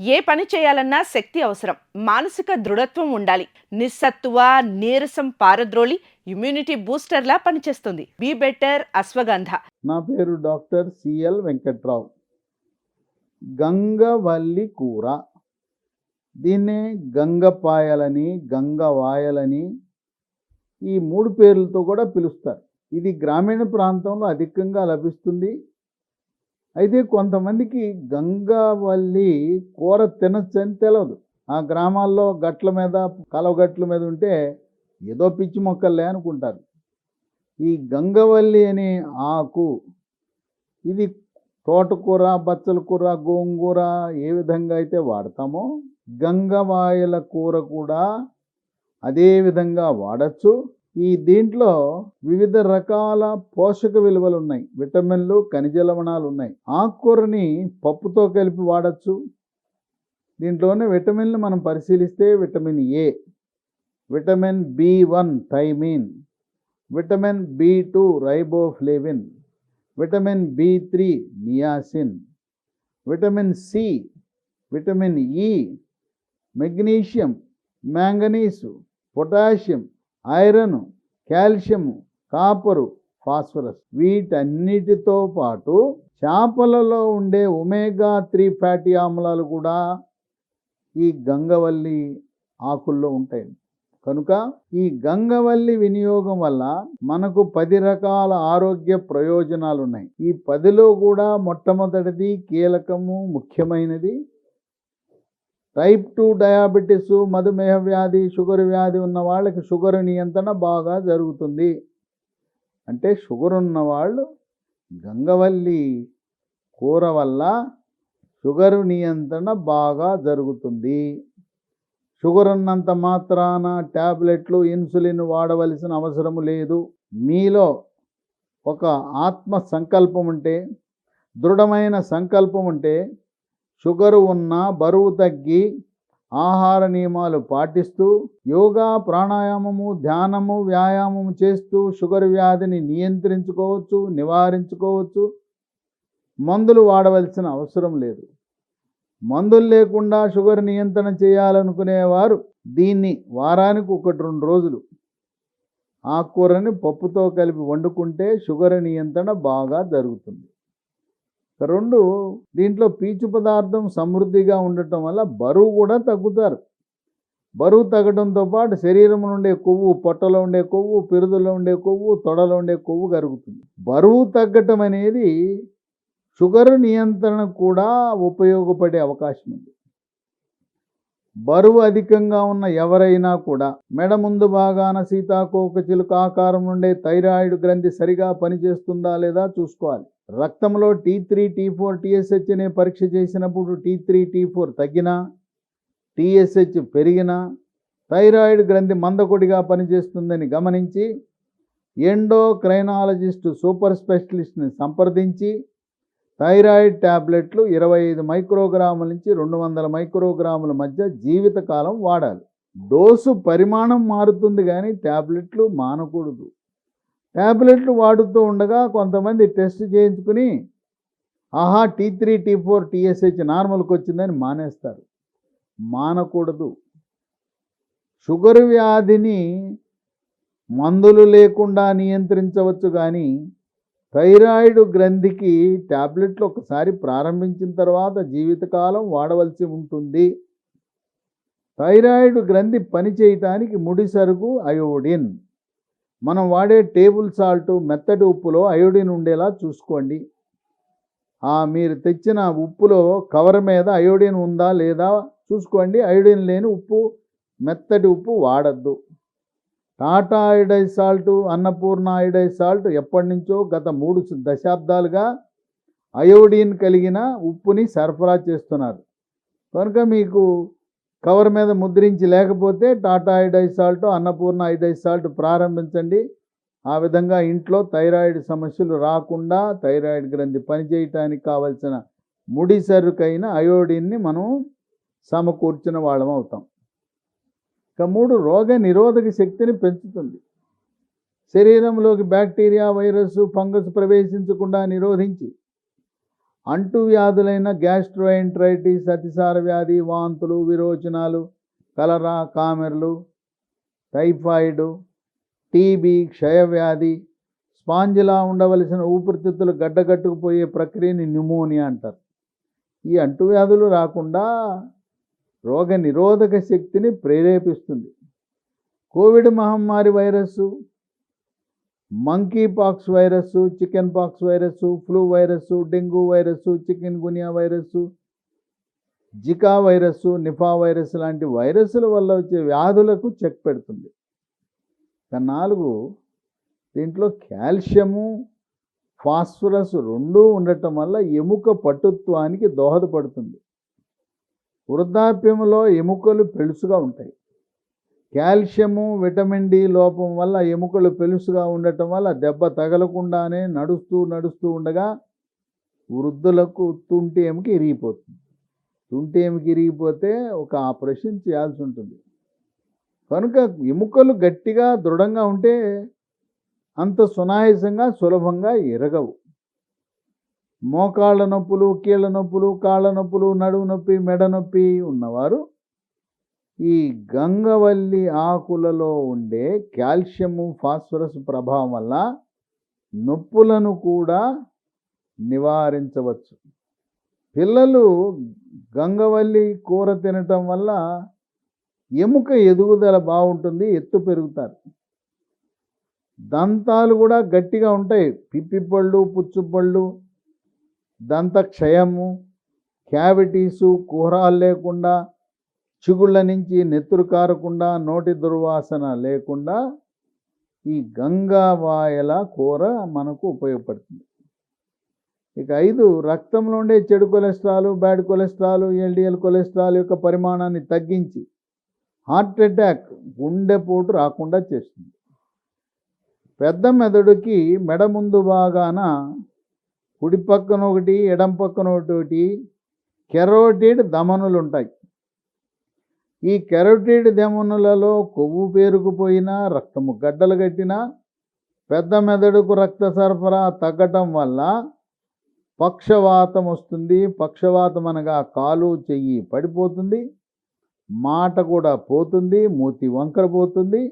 ఏ పని చేయాలన్నా శక్తి అవసరం. మానసిక దృఢత్వం ఉండాలి. నిస్సత్తువ, నీరసం పారద్రోలి ఇమ్యూనిటీ బూస్టర్‌లా పనిచేస్తుంది. Be better ashwagandha. నా పేరు డాక్టర్ సిఎల్ వెంకట్రావు. గంగవల్లి కూర, దీన్నే గంగపాయలని, గంగవాయలని ఈ 3 పేర్లతో కూడా పిలుస్తారు. ఇది గ్రామీణ ప్రాంతంలో అధికంగా లభిస్తుంది. అయితే కొంతమందికి గంగవల్లి కూర తినొచ్చని తెలియదు. ఆ గ్రామాల్లో గట్ల మీద, కలవగట్ల మీద ఉంటే ఏదో పిచ్చి మొక్కలే అనుకుంటారు. ఈ గంగవల్లి అనే ఆకు, ఇది తోటకూర, బచ్చల కూర, గోంగూర ఏ విధంగా అయితే వాడతామో గంగవాయల కూర కూడా అదే విధంగా వాడచ్చు. దీంట్లో వివిధ రకాల పోషక విలువలు ఉన్నాయి. విటమిన్లు, ఖనిజ లవణాలు ఉన్నాయి. ఆకుకూరని పప్పుతో కలిపి వాడచ్చు. దీంట్లోనే విటమిన్లు మనం పరిశీలిస్తే vitamin A, vitamin B1 thiamine, vitamin B2 riboflavin, vitamin B3 niacin, vitamin C, vitamin E, magnesium, manganese, potassium, iron, calcium, copper, phosphorus, వీటన్నిటితో పాటు చేపలలో ఉండే ఒమేగా-3 ఫ్యాటీ ఆమ్లాలు కూడా ఈ గంగవల్లి ఆకుల్లో ఉంటాయి. కనుక ఈ గంగవల్లి వినియోగం వల్ల మనకు 10 రకాల ఆరోగ్య ప్రయోజనాలు ఉన్నాయి. ఈ 10లో కూడా మొట్టమొదటిది, కీలకము, ముఖ్యమైనది టైప్ 2 డయాబెటీస్, మధుమేహ వ్యాధి, షుగర్ వ్యాధి ఉన్న వాళ్ళకి షుగర్ నియంత్రణ బాగా జరుగుతుంది. అంటే షుగర్ ఉన్నవాళ్ళు గంగవల్లి కూర వల్ల షుగర్ నియంత్రణ బాగా జరుగుతుంది. షుగర్ ఉన్నంత మాత్రాన ట్యాబ్లెట్లు, ఇన్సులిన్ వాడవలసిన అవసరం లేదు. మీలో ఒక ఆత్మ సంకల్పం ఉంటే, దృఢమైన సంకల్పం ఉంటే, షుగరు ఉన్న బరువు తగ్గి ఆహార నియమాలు పాటిస్తూ యోగా, ప్రాణాయామము, ధ్యానము, వ్యాయామము చేస్తూ షుగర్ వ్యాధిని నియంత్రించుకోవచ్చు, నివారించుకోవచ్చు. మందులు వాడవలసిన అవసరం లేదు. మందులు లేకుండా షుగర్ నియంత్రణ చేయాలనుకునేవారు దీన్ని వారానికి 1-2 రోజులు ఆకుకూరని పప్పుతో కలిపి వండుకుంటే షుగర్ నియంత్రణ బాగా జరుగుతుంది. 2, దీంట్లో పీచు పదార్థం సమృద్ధిగా ఉండటం వల్ల బరువు కూడా తగ్గుతారు. బరువు తగ్గడంతో పాటు శరీరం నుండే కొవ్వు, పొట్టలో ఉండే కొవ్వు, పిరుదులో ఉండే కొవ్వు, తొడలో ఉండే కొవ్వు కరుగుతుంది. బరువు తగ్గటం అనేది షుగర్ నియంత్రణ కూడా ఉపయోగపడే అవకాశం ఉంది. బరువు అధికంగా ఉన్న ఎవరైనా కూడా మెడ ముందు భాగాన సీతాకోక చిలుక ఆకారం నుండే థైరాయిడ్ గ్రంథి సరిగా పనిచేస్తుందా లేదా చూసుకోవాలి. రక్తంలో T3, T4, TSH అనే పరీక్ష చేసినప్పుడు T3, T4 తగ్గినా, TSH పెరిగినా థైరాయిడ్ గ్రంథి మందకొడిగా పనిచేస్తుందని గమనించి ఎండోక్రైనాలజిస్ట్, సూపర్ స్పెషలిస్ట్ని సంప్రదించి థైరాయిడ్ ట్యాబ్లెట్లు 25 మైక్రోగ్రాముల నుంచి 200 మైక్రోగ్రాముల మధ్య జీవితకాలం వాడాలి. డోసు పరిమాణం మారుతుంది కానీ ట్యాబ్లెట్లు మానకూడదు. ట్యాబ్లెట్లు వాడుతూ ఉండగా కొంతమంది టెస్ట్ చేయించుకుని T3, T4, TSH నార్మల్కి వచ్చిందని మానేస్తారు. మానకూడదు. షుగర్ వ్యాధిని మందులు లేకుండా నియంత్రించవచ్చు కానీ థైరాయిడ్ గ్రంథికి ట్యాబ్లెట్లు ఒకసారి ప్రారంభించిన తర్వాత జీవితకాలం వాడవలసి ఉంటుంది. థైరాయిడ్ గ్రంథి పనిచేయటానికి ముడి సరుకు అయోడిన్. మనం వాడే టేబుల్ సాల్ట్, మెత్తటి ఉప్పులో అయోడిన్ ఉండేలా చూసుకోండి. మీరు తెచ్చిన ఉప్పులో కవర్ మీద అయోడిన్ ఉందా లేదా చూసుకోండి. అయోడిన్ లేని ఉప్పు, మెత్తటి ఉప్పు వాడద్దు. Tata iodise salt, Annapurna iodise salt ఎప్పటి నుంచో గత 3 దశాబ్దాలుగా అయోడిన్ కలిగిన ఉప్పుని సరఫరా చేస్తున్నారు. కనుక మీకు కవర్ మీద ముద్రించి లేకపోతే Tata iodise salt, Annapurna iodise salt ప్రారంభించండి. ఆ విధంగా ఇంట్లో థైరాయిడ్ సమస్యలు రాకుండా థైరాయిడ్ గ్రంథి పనిచేయటానికి కావలసిన ముడి సరుకైన అయోడిన్ని మనం సమకూర్చిన వాళ్ళం అవుతాం. 3, రోగ నిరోధక శక్తిని పెంచుతుంది. శరీరంలోకి బ్యాక్టీరియా, వైరస్, ఫంగస్ ప్రవేశించకుండా నిరోధించి అంటువ్యాధులైన గ్యాస్ట్రోఎంటరైటిస్, అతిసార వ్యాధి, వాంతులు, విరోచనాలు, కలరా, కామెర్లు, టైఫాయిడ్, టీబీ, క్షయవ్యాధి, స్పాంజిలా ఉండవలసిన ఊపిరితిత్తులు గడ్డకట్టుకుపోయే ప్రక్రియని న్యూమోనియా అంటారు. ఈ అంటువ్యాధులు రాకుండా రోగ నిరోధక శక్తిని ప్రేరేపిస్తుంది. కోవిడ్ మహమ్మారి virus, monkey pox virus, chicken pox virus, flu virus, dengue virus, chikungunya virus, Zika virus, Nipah virus లాంటి వైరస్సుల వల్ల వచ్చే వ్యాధులకు చెక్ పెడుతుంది. 4, దీంట్లో కాల్షియము, ఫాస్ఫరస్ రెండూ ఉండటం వల్ల ఎముక పటుత్వానికి దోహదపడుతుంది. వృద్ధాప్యంలో ఎముకలు పెలుసుగా ఉంటాయి. కాల్షియము, విటమిన్ డి లోపం వల్ల ఎముకలు పెలుసుగా ఉండటం వల్ల దెబ్బ తగలకుండానే నడుస్తూ ఉండగా వృద్ధులకు తుంటి ఎముక ఇరిగిపోతుంది. తుంటి ఎముక ఇరిగిపోతే ఒక ఆపరేషన్ చేయాల్సి ఉంటుంది. కనుక ఎముకలు గట్టిగా దృఢంగా ఉంటే అంత సునాయాసంగా సులభంగా ఎరగవు. మోకాళ్ళ నొప్పులు, కీళ్ళ నొప్పులు, కాళ్ళ నొప్పులు, నడుము నొప్పి, మెడ నొప్పి ఉన్నవారు ఈ గంగవల్లి ఆకులలో ఉండే కాల్షియము, ఫాస్ఫరస్ ప్రభావం వల్ల నొప్పులను కూడా నివారించవచ్చు. పిల్లలు గంగవల్లి కూర తినటం వల్ల ఎముక ఎదుగుదల బాగుంటుంది, ఎత్తు పెరుగుతారు. దంతాలు కూడా గట్టిగా ఉంటాయి. పిప్పిపళ్ళు, పుచ్చుపళ్ళు, దంత క్షయము, క్యావిటీసు, కుహరాలు లేకుండా, చిగుళ్ళ నుంచి నెత్తురు కారకుండా, నోటి దుర్వాసన లేకుండా ఈ గంగావాయల కూర మనకు ఉపయోగపడుతుంది. ఇక 5, రక్తంలో ఉండే చెడు cholesterol, bad cholesterol, LDL cholesterol యొక్క పరిమాణాన్ని తగ్గించి హార్ట్ అటాక్, గుండెపోటు రాకుండా చేస్తుంది. పెద్ద మెదడుకి మెడ ముందు భాగాన కుడి పక్కన ఒకటి, ఎడం పక్కన ఒకటి కెరోటిడ్ ధమనులు ఉంటాయి. ఈ కెరోటిడ్ ధమనులలో కొవ్వు పేరుకుపోయినా, రక్తము గడ్డలు కట్టినా పెద్ద మెదడుకు రక్త సరఫరా తగ్గటం వల్ల పక్షవాతం వస్తుంది. పక్షవాతం అనగా కాలు, చెయ్యి పడిపోతుంది, మాట కూడా పోతుంది, మూతి వంకర పోతుంది.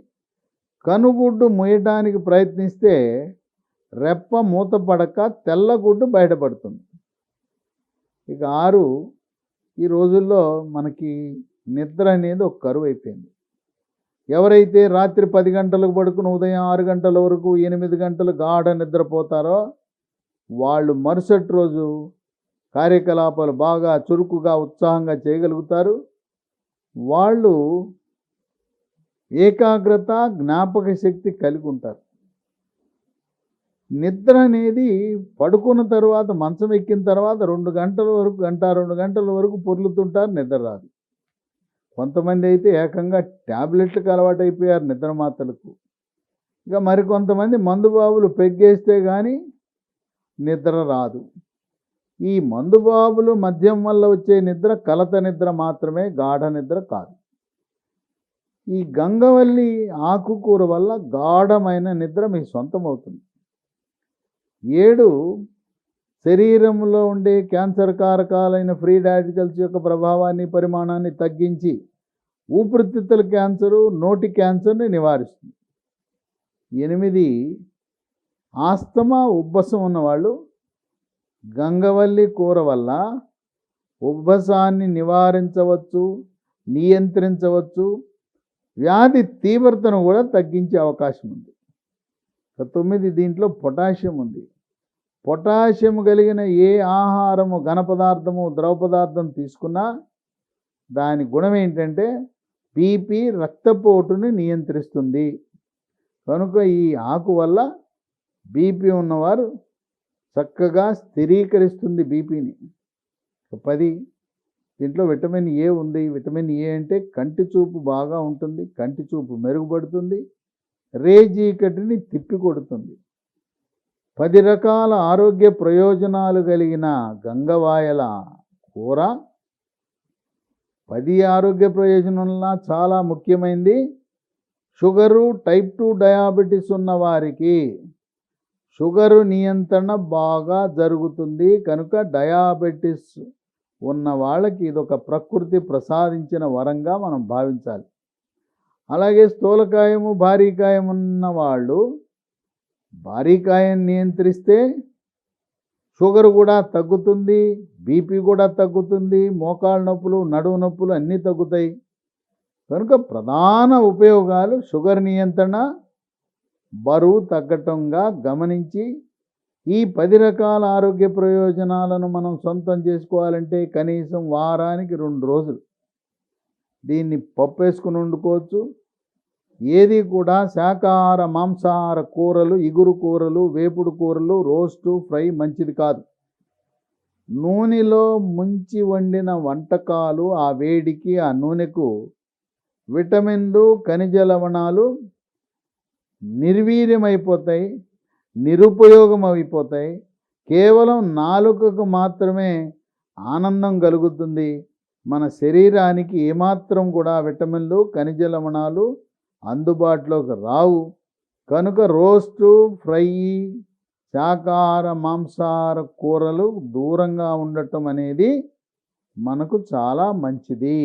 కనుగుడ్డు మూయటానికి ప్రయత్నిస్తే రెప్ప మూతపడక తెల్లగుడ్డు బయటపడుతుంది. ఇక 6, ఈ రోజుల్లో మనకి నిద్ర అనేది ఒక కరువు అయిపోయింది. ఎవరైతే రాత్రి 10 గంటలకు పడుకుని ఉదయం 6 గంటల వరకు 8 గంటలు గాఢ నిద్రపోతారో వాళ్ళు మరుసటి రోజు కార్యకలాపాలు బాగా చురుకుగా, ఉత్సాహంగా చేయగలుగుతారు. వాళ్ళు ఏకాగ్రత, జ్ఞాపక శక్తి కలిగి ఉంటారు. నిద్ర అనేది పడుకున్న తర్వాత, మంచం ఎక్కిన తర్వాత 2 గంటల వరకు, 2 గంటల వరకు పొర్లుతుంటారు, నిద్ర రాదు. కొంతమంది అయితే ఏకంగా ట్యాబ్లెట్లకు అలవాటు అయిపోయారు నిద్ర మాత్రలకు. ఇక మరికొంతమంది మందుబాబులు పెగ్గేస్తే కానీ నిద్ర రాదు. ఈ మందుబాబులు మద్యం వల్ల వచ్చే నిద్ర కలత నిద్ర మాత్రమే, గాఢ నిద్ర కాదు. ఈ గంగవల్లి ఆకుకూర వల్ల గాఢమైన నిద్ర మీ సొంతం అవుతుంది. 7, శరీరంలో ఉండే క్యాన్సర్ కారకాలైన ఫ్రీ రాడికల్స్ యొక్క ప్రభావాన్ని, పరిమాణాన్ని తగ్గించి ఊపిరితిత్తుల క్యాన్సరు, నోటి క్యాన్సర్ని నివారిస్తుంది. 8, ఆస్తమా, ఉబ్బసం ఉన్నవాళ్ళు గంగవల్లి కూర వల్ల ఉబ్బసాన్ని నివారించవచ్చు, నియంత్రించవచ్చు, వ్యాధి తీవ్రతను కూడా తగ్గించే అవకాశం ఉంది. 9, దీంట్లో పొటాషియం ఉంది. పొటాషియం కలిగిన ఏ ఆహారము, ఘన పదార్థము, ద్రవ పదార్థం తీసుకున్నా దాని గుణం ఏంటంటే బీపీ, రక్తపోటుని నియంత్రిస్తుంది. కనుక ఈ ఆకు వల్ల బీపీ ఉన్నవారు చక్కగా స్థిరీకరిస్తుంది బీపీని. 10, దీంట్లో విటమిన్ ఏ ఉంది. విటమిన్ ఏ అంటే కంటి చూపు బాగా ఉంటుంది, కంటి చూపు మెరుగుపడుతుంది, రేజీకటిని తిప్పికొడుతుంది. 10 రకాల ఆరోగ్య ప్రయోజనాలు కలిగిన గంగవాయల కూర 10 ఆరోగ్య ప్రయోజనాల చాలా ముఖ్యమైనది. షుగరు, టైప్ 2 డయాబెటీస్ ఉన్న వారికి షుగరు నియంత్రణ బాగా జరుగుతుంది. కనుక డయాబెటిస్ ఉన్న వాళ్ళకి ఇదొక ప్రకృతి ప్రసాదించిన వరంగా మనం భావించాలి. అలాగే స్థూలకాయము భారీకాయం ఉన్న వాళ్ళు భారీకాయం నియంత్రిస్తే షుగర్ కూడా తగ్గుతుంది, బీపీ కూడా తగ్గుతుంది, మోకాళ్ళ నొప్పులు, నడుము నొప్పులు అన్నీ తగ్గుతాయి. కనుక ప్రధాన ఉపయోగాలు షుగర్ నియంత్రణ, బరువు తగ్గటంగా గమనించి ఈ 10 రకాల ఆరోగ్య ప్రయోజనాలను మనం సొంతం చేసుకోవాలంటే కనీసం వారానికి 2 రోజులు దీన్ని పప్పు వేసుకుని వండుకోవచ్చు. ఏది కూడా శాకాహార మాంసాహార కూరలు, ఇగురు కూరలు, వేపుడు కూరలు, రోస్టు, ఫ్రై మంచిది కాదు. నూనెలో ముంచి వండిన వంటకాలు ఆ వేడికి ఆ నూనెకు విటమిన్లు, ఖనిజ లవణాలు నిర్వీర్యమైపోతాయి, నిరుపయోగం అయిపోతాయి. కేవలం నాలుకకు మాత్రమే ఆనందం కలుగుతుంది. మన శరీరానికి ఏమాత్రం కూడా విటమిన్లు, ఖనిజ లవణాలు అందుబాటులోకి రావు. కనుక రోస్టు, ఫ్రై, శాకాహార మాంసాహార కూరలు దూరంగా ఉండటం అనేది మనకు చాలా మంచిది.